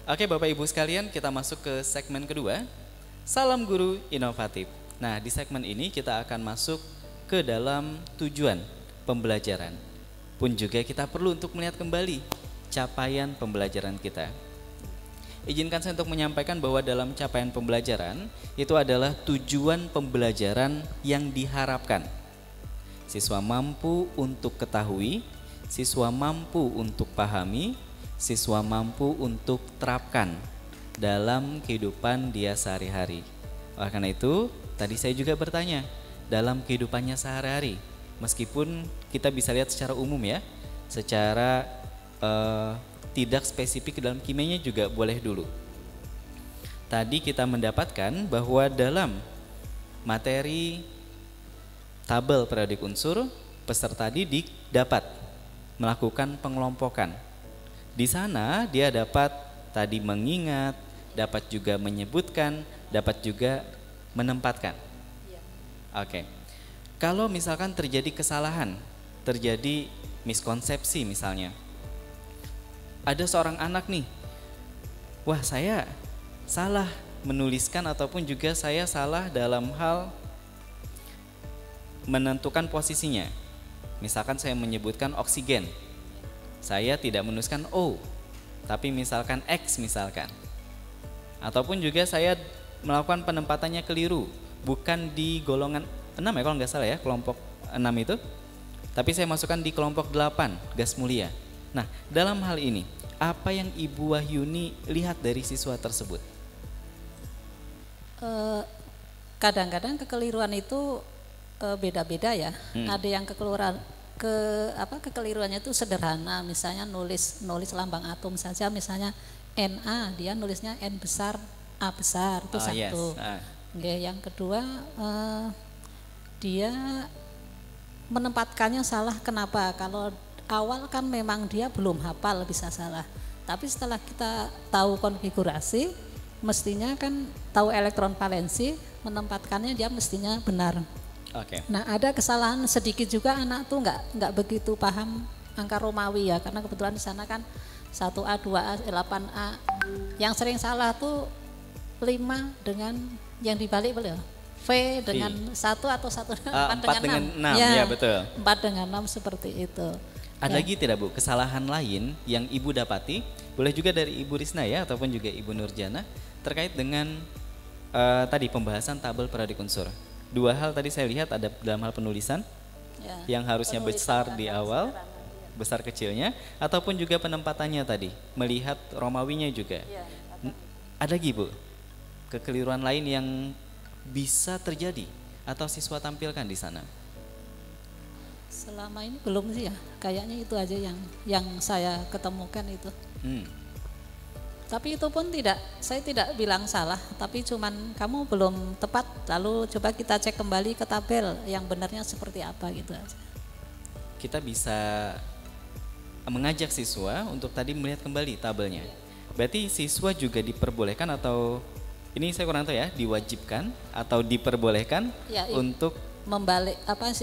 Oke Bapak Ibu sekalian, kita masuk ke segmen kedua, Salam Guru Inovatif. Nah, di segmen ini kita akan masuk ke dalam tujuan pembelajaran. Pun juga kita perlu untuk melihat kembali capaian pembelajaran kita. Izinkan saya untuk menyampaikan bahwa dalam capaian pembelajaran itu adalah tujuan pembelajaran yang diharapkan. Siswa mampu untuk ketahui, siswa mampu untuk pahami, siswa mampu untuk terapkan dalam kehidupan dia sehari-hari. Oleh karena itu, tadi saya juga bertanya, dalam kehidupannya sehari-hari, meskipun kita bisa lihat secara umum ya, secara tidak spesifik dalam kimianya juga boleh dulu. Tadi kita mendapatkan bahwa dalam materi tabel periodik unsur, peserta didik dapat melakukan pengelompokan. Di sana dia dapat tadi mengingat, dapat juga menyebutkan, dapat juga menempatkan. Oke. Kalau misalkan terjadi kesalahan, terjadi miskonsepsi misalnya. Ada seorang anak nih, wah saya salah menuliskan ataupun juga saya salah dalam hal menentukan posisinya. Misalkan saya menyebutkan oksigen, saya tidak menuliskan O, tapi misalkan X misalkan. Ataupun juga saya melakukan penempatannya keliru, bukan di golongan 6 ya kalau nggak salah ya, kelompok 6 itu. Tapi saya masukkan di kelompok 8, gas mulia. Nah, dalam hal ini, apa yang Ibu Wahyuni lihat dari siswa tersebut? Kadang-kadang kekeliruan itu beda-beda ya. Ada yang kekeliruannya itu sederhana, misalnya nulis lambang atom saja, misalnya Na, dia nulisnya N besar, A besar, itu satu. Yes. Yang kedua, dia menempatkannya salah. Kenapa? Kalau awal kan memang dia belum hafal, bisa salah. Tapi setelah kita tahu konfigurasi, mestinya kan tahu elektron valensi, menempatkannya dia mestinya benar. Okay. Nah, ada kesalahan sedikit juga, anak tuh nggak begitu paham angka Romawi ya, karena kebetulan di sana kan 1A, 2A, 8A. Yang sering salah tuh 5 dengan yang dibalik boleh ya? V dengan 1 atau 1 dengan 4 dengan 6. Ya, betul. 4 dengan 6 seperti itu. Ada lagi tidak Bu, kesalahan lain yang Ibu dapati, boleh juga dari Ibu Risna ya, ataupun juga Ibu Nurjana, terkait dengan tadi pembahasan tabel periodik unsur. 2 hal tadi saya lihat, ada dalam hal penulisan ya, yang harusnya besar di awal, besar kecilnya, ataupun juga penempatannya tadi, melihat Romawinya juga. Ya, ada lagi Bu, kekeliruan lain yang bisa terjadi atau siswa tampilkan di sana? Selama ini belum sih ya, kayaknya itu aja yang saya ketemukan itu. Tapi itu pun saya tidak bilang salah, tapi cuman kamu belum tepat, lalu coba kita cek kembali ke tabel yang benarnya seperti apa gitu aja. Kita bisa mengajak siswa untuk tadi melihat kembali tabelnya. Berarti siswa juga diperbolehkan, atau ini saya kurang tahu ya, diwajibkan atau diperbolehkan ya, untuk menemukan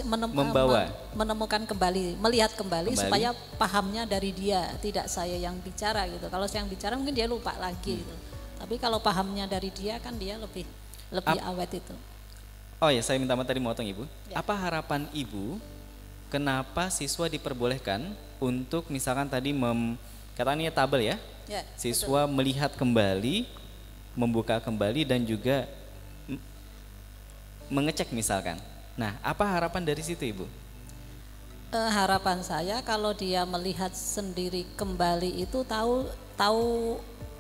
kembali, melihat kembali supaya pahamnya dari dia, tidak saya yang bicara gitu. Kalau saya yang bicara mungkin dia lupa lagi gitu. Tapi kalau pahamnya dari dia kan dia lebih awet itu. Oh ya, saya minta maaf tadi motong Ibu. Ya. Apa harapan Ibu, kenapa siswa diperbolehkan untuk misalkan tadi katanya tabel ya? Ya, siswa betul. Melihat kembali, membuka kembali dan juga mengecek misalkan. Nah, apa harapan dari situ Ibu? Harapan saya kalau dia melihat sendiri kembali itu tahu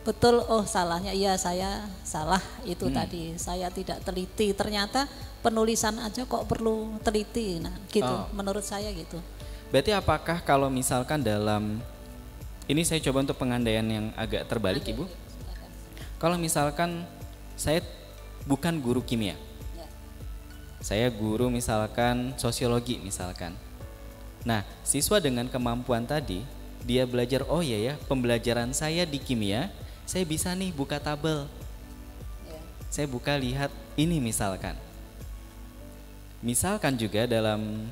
betul, oh salahnya, iya saya salah itu tadi, saya tidak teliti, ternyata penulisan aja kok perlu teliti. Nah gitu, menurut saya gitu. Berarti apakah kalau misalkan dalam, ini saya coba untuk pengandaian yang agak terbalik Ibu. Kalau misalkan saya bukan guru kimia, saya guru misalkan sosiologi misalkan. Nah, siswa dengan kemampuan tadi, dia belajar, oh iya ya, pembelajaran saya di kimia, saya bisa nih buka tabel. Saya buka lihat ini misalkan. Misalkan juga dalam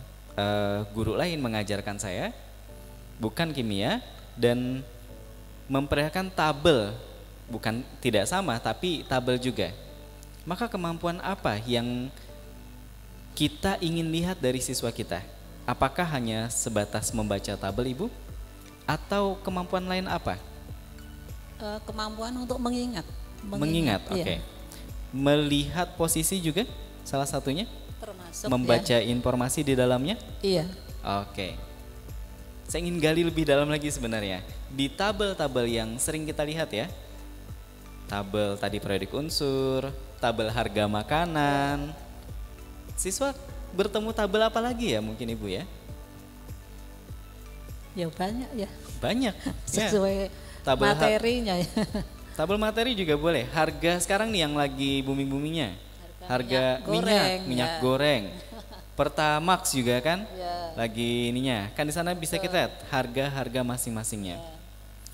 guru lain mengajarkan saya, bukan kimia, dan memperlihatkan tabel bukan tidak sama tapi tabel juga. Maka kemampuan apa yang kita ingin lihat dari siswa kita? Apakah hanya sebatas membaca tabel, Ibu? Atau kemampuan lain apa? Kemampuan untuk mengingat. Mengingat, oke. Iya. Melihat posisi juga salah satunya? Termasuk Membaca ya. informasi di dalamnya? Iya. Oke. Saya ingin gali lebih dalam lagi sebenarnya. Di tabel-tabel yang sering kita lihat ya. Tabel tadi periodik unsur, tabel harga makanan. Siswa bertemu tabel apa lagi ya mungkin Ibu ya? Ya banyak ya. Banyak. Sesuai Tabel materinya ya. tabel materi juga boleh. Harga sekarang nih yang lagi booming-boomingnya. Harga minyak goreng. Pertamax juga kan? Ya. Lagi ininya. Kan di sana bisa kita lihat harga-harga masing-masingnya.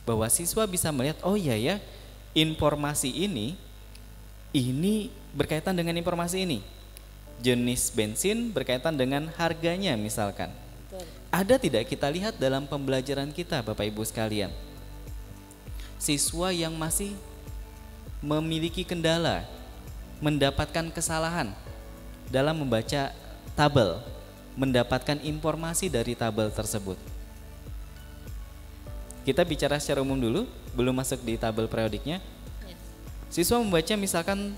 Bahwa siswa bisa melihat, oh iya ya, informasi ini berkaitan dengan informasi ini. Jenis bensin berkaitan dengan harganya misalkan. Betul. Ada tidak kita lihat dalam pembelajaran kita Bapak Ibu sekalian? Siswa yang masih memiliki kendala, mendapatkan kesalahan dalam membaca tabel, mendapatkan informasi dari tabel tersebut. Kita bicara secara umum dulu, belum masuk di tabel periodiknya. Siswa membaca misalkan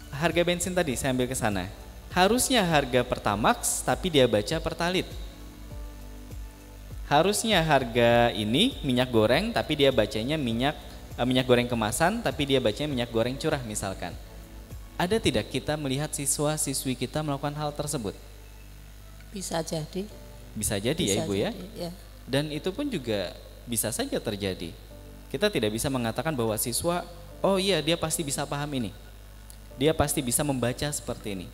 harga bensin tadi, saya ambil ke sana. Harusnya harga Pertamax, tapi dia baca Pertalite. Harusnya harga ini minyak goreng, tapi dia bacanya minyak goreng kemasan, tapi dia bacanya minyak goreng curah misalkan. Ada tidak kita melihat siswa-siswi kita melakukan hal tersebut? Bisa jadi. Bisa jadi ya Ibu ya. Ya. Dan itu pun juga bisa saja terjadi. Kita tidak bisa mengatakan bahwa siswa, oh iya dia pasti bisa paham ini. Dia pasti bisa membaca seperti ini.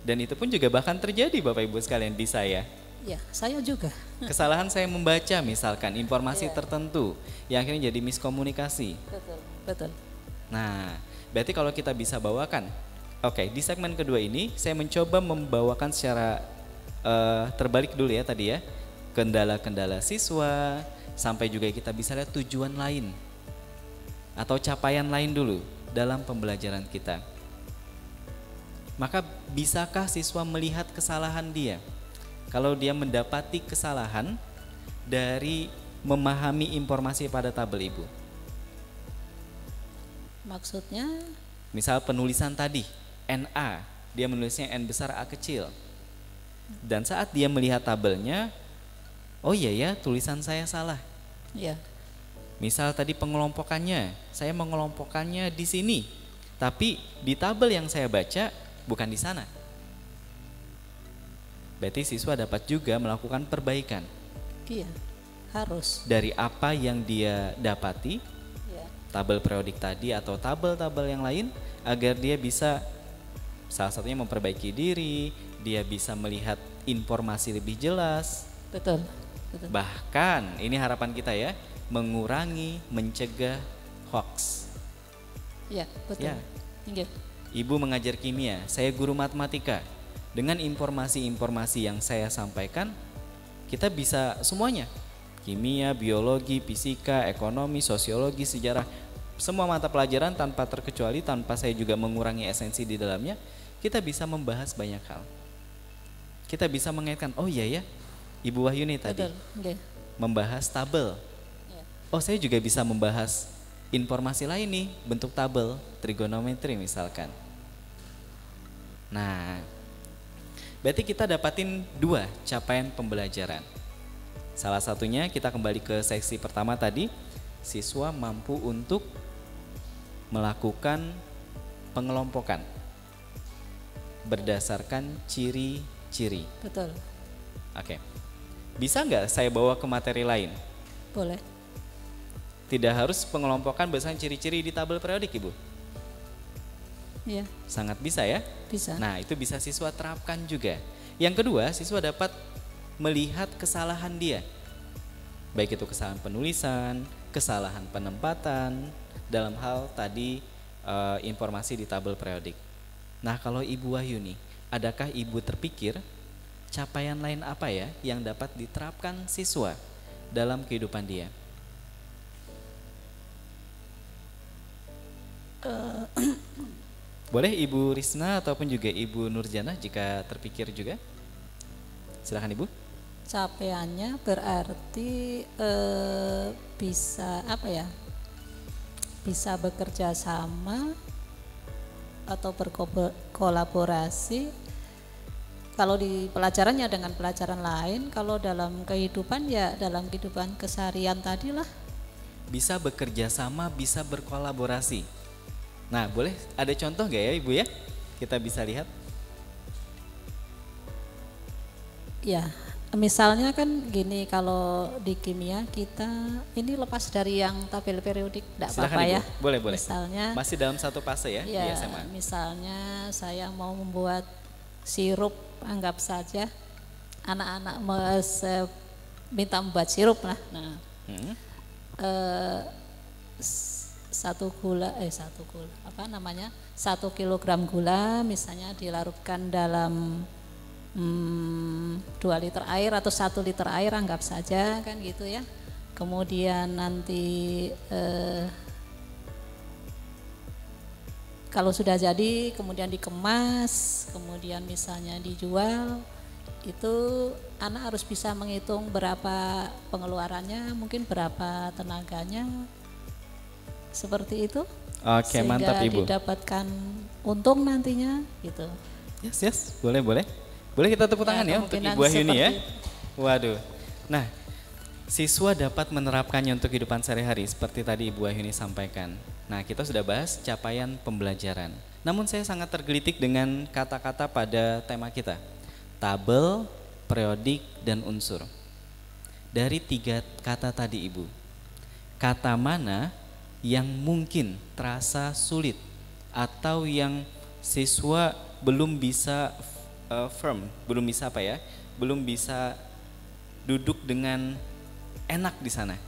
Dan itu pun juga bahkan terjadi Bapak Ibu sekalian di saya. Ya, saya juga. Kesalahan saya membaca misalkan informasi tertentu yang akhirnya jadi miskomunikasi. Betul, betul. Nah, berarti kalau kita bisa bawakan, oke, di segmen kedua ini saya mencoba membawakan secara terbalik dulu ya tadi ya, kendala-kendala siswa, sampai juga kita bisa lihat tujuan lain atau capaian lain dulu dalam pembelajaran kita. Maka bisakah siswa melihat kesalahan dia? Kalau dia mendapati kesalahan dari memahami informasi pada tabel Ibu. Maksudnya? Misal penulisan tadi, NA, dia menulisnya N besar A kecil. Dan saat dia melihat tabelnya, oh iya ya tulisan saya salah. Ya. Misal tadi pengelompokannya, saya mengelompokkannya di sini. Tapi di tabel yang saya baca bukan di sana. Berarti siswa dapat juga melakukan perbaikan. Iya, harus. Dari apa yang dia dapati, tabel periodik tadi atau tabel-tabel yang lain, agar dia bisa salah satunya memperbaiki diri, dia bisa melihat informasi lebih jelas. Betul, betul. Bahkan ini harapan kita ya, mengurangi, mencegah hoax. Ya, betul. Ya. Iya. Ibu mengajar kimia, saya guru matematika. Dengan informasi-informasi yang saya sampaikan, kita bisa semuanya. Kimia, biologi, fisika, ekonomi, sosiologi, sejarah, semua mata pelajaran tanpa terkecuali, tanpa saya juga mengurangi esensi di dalamnya, kita bisa membahas banyak hal. Kita bisa mengaitkan, oh iya ya, Ibu Wahyuni tadi membahas tabel. Oh saya juga bisa membahas informasi lain nih, bentuk tabel, trigonometri misalkan. Nah, berarti kita dapatin dua capaian pembelajaran. Salah satunya kita kembali ke seksi pertama tadi, siswa mampu untuk melakukan pengelompokan berdasarkan ciri-ciri. Betul. Oke. Bisa nggak saya bawa ke materi lain? Boleh. Tidak harus pengelompokan berdasarkan ciri-ciri di tabel periodik, Ibu. Iya. Sangat bisa ya? Bisa. Nah, itu bisa siswa terapkan juga. Yang kedua, siswa dapat melihat kesalahan dia. Baik itu kesalahan penulisan, kesalahan penempatan, dalam hal tadi informasi di tabel periodik. Nah, kalau Ibu Wahyuni, adakah Ibu terpikir capaian lain apa ya yang dapat diterapkan siswa dalam kehidupan dia? Boleh Ibu Risna ataupun juga Ibu Nurjana jika terpikir juga. Silakan Ibu. Capaiannya berarti bisa apa ya? Bisa bekerja sama atau berkolaborasi. Kalau di pelajarannya dengan pelajaran lain, kalau dalam kehidupan ya dalam kehidupan keseharian tadilah. Bisa bekerja sama, bisa berkolaborasi. Nah, boleh ada contoh nggak ya Ibu ya? Kita bisa lihat. Ya, misalnya kan gini, kalau di kimia kita ini lepas dari yang tabel periodik, tidak apa-apa ya. Boleh, boleh. Misalnya masih dalam satu fase ya, ya di SMA. misalnya saya mau membuat sirup, anggap saja anak-anak minta membuat sirup lah. Nah, satu kilogram gula misalnya dilarutkan dalam 2 liter air atau 1 liter air, anggap saja kan gitu ya. Kemudian nanti kalau sudah jadi kemudian dikemas, kemudian misalnya dijual, itu anak harus bisa menghitung berapa pengeluarannya, mungkin berapa tenaganya, seperti itu. Oke, mantap Ibu. Sehingga didapatkan untung nantinya gitu. Yes, boleh. Boleh kita tepuk tangan ya untuk Ibu Ahyuni ya. Waduh. Nah, siswa dapat menerapkannya untuk kehidupan sehari-hari seperti tadi Ibu Ahyuni sampaikan. Nah, kita sudah bahas capaian pembelajaran. Namun saya sangat tergelitik dengan kata-kata pada tema kita. Tabel, periodik, dan unsur. Dari 3 kata tadi Ibu, kata mana yang mungkin terasa sulit atau yang siswa belum bisa belum bisa duduk dengan enak di sana?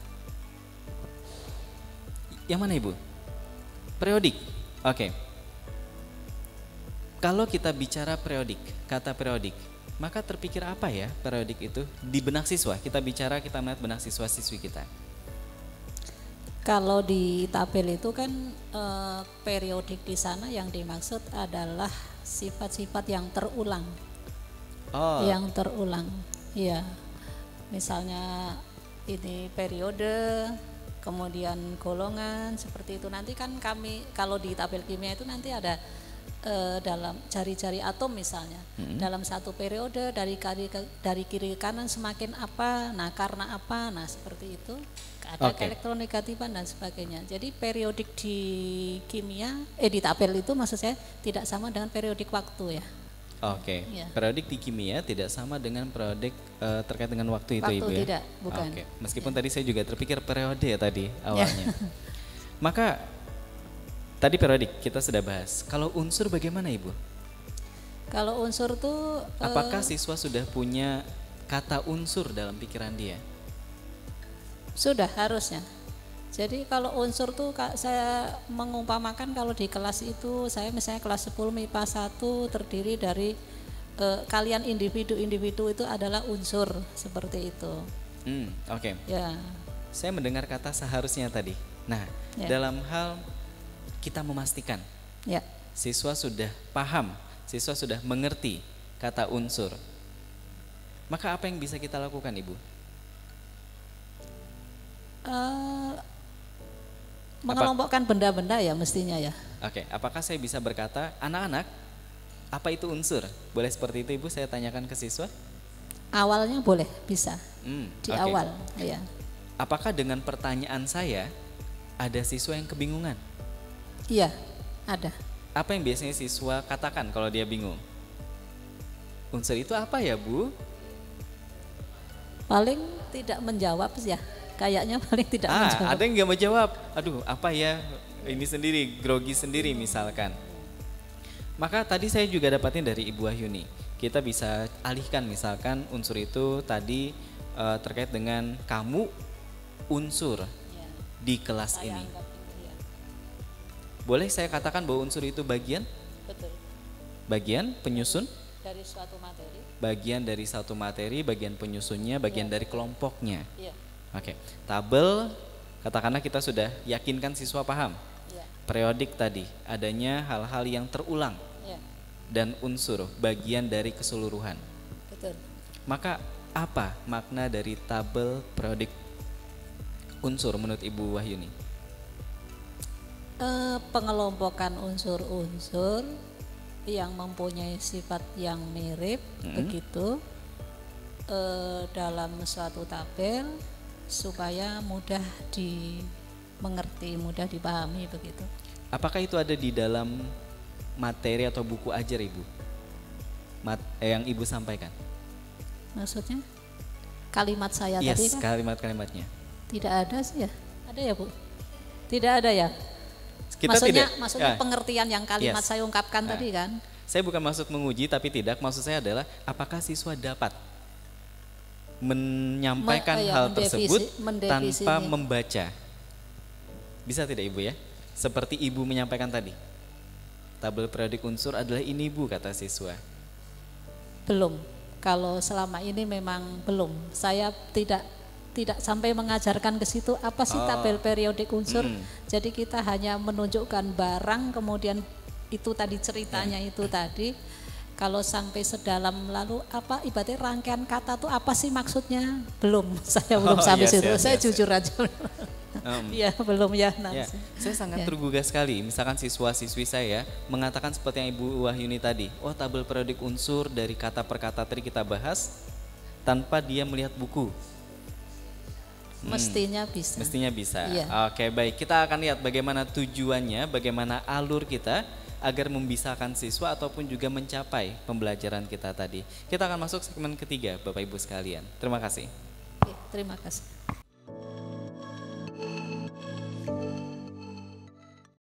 Yang mana Ibu? Periodik. Oke. Kalau kita bicara periodik, kata periodik, maka terpikir apa ya periodik itu di benak siswa? Kita melihat benak siswa-siswi kita. Kalau di tabel itu kan periodik di sana yang dimaksud adalah sifat-sifat yang terulang. Yang terulang. Iya. Misalnya ini periode, kemudian golongan, seperti itu. Nanti kan kami kalau di tabel kimia itu nanti ada dalam jari-jari atom misalnya. Dalam satu periode dari kiri ke kanan semakin apa, nah karena apa, nah seperti itu. Ada elektronegativan dan sebagainya. Jadi periodik di kimia, di tabel itu maksud saya tidak sama dengan periodik waktu ya. Oke. Ya. Periodik di kimia tidak sama dengan periodik terkait dengan waktu itu Ibu ya? Tidak, bukan. Oke. Meskipun tadi saya juga terpikir periode ya tadi awalnya. Maka tadi periodik kita sudah bahas. Kalau unsur bagaimana Ibu? Kalau unsur tuh apakah siswa sudah punya kata unsur dalam pikiran dia? Sudah, harusnya. Jadi kalau unsur tuh saya mengumpamakan kalau di kelas itu saya misalnya kelas 10 MIPA 1 terdiri dari kalian individu-individu itu adalah unsur, seperti itu. Oke. Ya. Saya mendengar kata seharusnya tadi. Nah, dalam hal kita memastikan siswa sudah paham, siswa sudah mengerti kata unsur. Maka apa yang bisa kita lakukan Ibu? Mengelompokkan benda-benda ya mestinya ya. Oke, apakah saya bisa berkata, anak-anak, apa itu unsur? Boleh seperti itu Ibu, saya tanyakan ke siswa? Awalnya boleh, bisa. Di awal, ya. Apakah dengan pertanyaan saya ada siswa yang kebingungan? Iya, ada. Apa yang biasanya siswa katakan kalau dia bingung? Unsur itu apa ya Bu? Paling tidak menjawab ya. Kayaknya paling tidak menjawab. Ada yang nggak menjawab. Aduh, apa ya? Ini sendiri, grogi sendiri misalkan. Maka tadi saya juga dapatin dari Ibu Ahyuni. Kita bisa alihkan misalkan unsur itu tadi terkait dengan kamu unsur di kelas ini. Boleh saya katakan bahwa unsur itu bagian? Betul. Bagian penyusun? Dari suatu materi. Bagian dari satu materi, bagian penyusunnya, bagian dari kelompoknya. Iya. Oke, tabel katakanlah kita sudah yakinkan siswa paham. periodik tadi, adanya hal-hal yang terulang Ya, dan unsur bagian dari keseluruhan. betul. Maka apa makna dari tabel periodik unsur menurut Ibu Wahyuni? Pengelompokan unsur-unsur yang mempunyai sifat yang mirip begitu dalam suatu tabel supaya mudah dimengerti, mudah dipahami begitu. Apakah itu ada di dalam materi atau buku ajar Ibu? Yang Ibu sampaikan? Maksudnya kalimat saya Yes, tadi kan kalimat-kalimatnya. tidak ada sih ya? Ada ya Bu? Tidak ada ya? Kita Maksudnya pengertian yang kalimat Yes. saya ungkapkan tadi kan? Saya bukan maksud menguji tapi tidak, maksud saya adalah apakah siswa dapat menyampaikan hal tersebut tanpa membaca. Bisa tidak Ibu ya? Seperti Ibu menyampaikan tadi. Tabel periodik unsur adalah ini Bu, kata siswa. Belum. Kalau selama ini memang belum. Saya tidak sampai mengajarkan ke situ apa sih tabel periodik unsur. Jadi kita hanya menunjukkan barang, kemudian itu tadi ceritanya itu tadi. Kalau sampai sedalam lalu apa ibaratnya rangkaian kata tuh apa sih maksudnya? Belum. Saya belum sampai situ. Saya jujur aja. Ya belum ya nanti. Saya sangat tergugah sekali. Misalkan siswa-siswi saya mengatakan seperti yang Ibu Wahyuni tadi. Oh, tabel periodik unsur dari kata per kata tadi kita bahas tanpa dia melihat buku. Mestinya bisa. Mestinya bisa. Iya. Oke, baik. Kita akan lihat bagaimana tujuannya, bagaimana alur kita agar membisahkan siswa ataupun juga mencapai pembelajaran kita tadi. Kita akan masuk segmen ketiga, Bapak Ibu sekalian. Terima kasih. Oke, terima kasih.